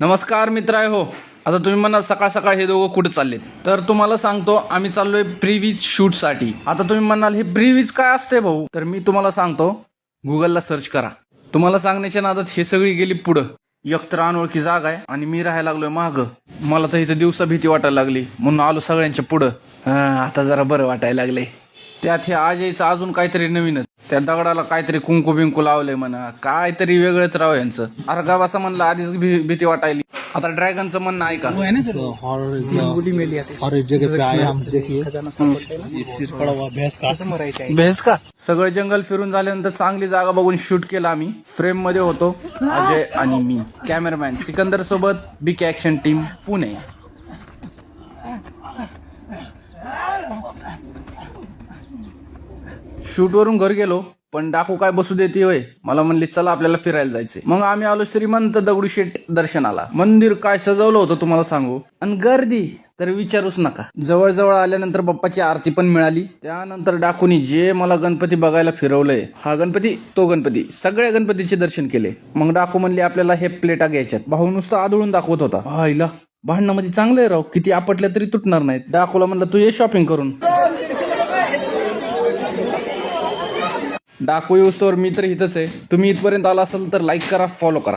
नमस्कार मित्र हो. आता तुम्ही म्हणा सकाळ सकाळ हे दोघं कुठे चाललेत, तर तुम्हाला सांगतो आम्ही चाललोय प्रीविज शूट साठी. आता तुम्ही म्हणाल हे प्रीविज काय असते भाऊ, तर मी तुम्हाला सांगतो गुगलला सर्च करा. तुम्हाला सांगण्याच्या नादात हे सगळी गेली पुढं. एकतर अनोळखी जागा आहे आणि मी राहायला लागलोय मागं. मला तर इथं दिवसा भीती वाटायला लागली म्हणून आलो सगळ्यांच्या पुढं. आता जरा बरं वाटायला लागले. त्यात हे आज यायचं अजून काहीतरी नवीनच. त्या दगडाला काहीतरी कुंकू बिंकू लावलंय म्हणा, काहीतरी वेगळंच राव यांचं. अरे गावासा म्हणलं आधीच भीती वाटायली. आता ड्रॅगनचं म्हणणं ऐका. भैंस का सगळं जंगल फिरून झाल्यानंतर चांगली जागा बघून शूट केलं आम्ही. फ्रेम मध्ये होतो अजय आणि मी, कॅमेरामॅन सिकंदर सोबत, big action team Pune. Shoot वरून घर गेलो पण डाकू काय बसू देते होय. मला म्हणली चला आपल्याला फिरायला जायचे. मग आम्ही आलो श्रीमंत दगडूशेठ दर्शनाला. मंदिर काय सजवलं होतं तुम्हाला सांगू. आणि गर्दी तर विचारूच नका. जवळ आल्यानंतर बाप्पाची आरती पण मिळाली. त्यानंतर डाकूनी जे मला गणपती बघायला फिरवलंय, हा गणपती तो गणपती, सगळ्या गणपतीचे दर्शन केले. मग डाकू म्हणले आपल्याला हे प्लेटा घ्यायच्यात. भाऊ नुसतं आदळून दाखवत होता. आईला भांडणामध्ये चांगलं आहे राव, किती आपटल्या तरी तुटणार नाहीत. डाकूला म्हणलं तू ये शॉपिंग करून. डाकू येऊस्तोवर मी तर इथंच आहे. तुम्ही इथपर्यंत आला असाल तर लाईक करा, फॉलो करा.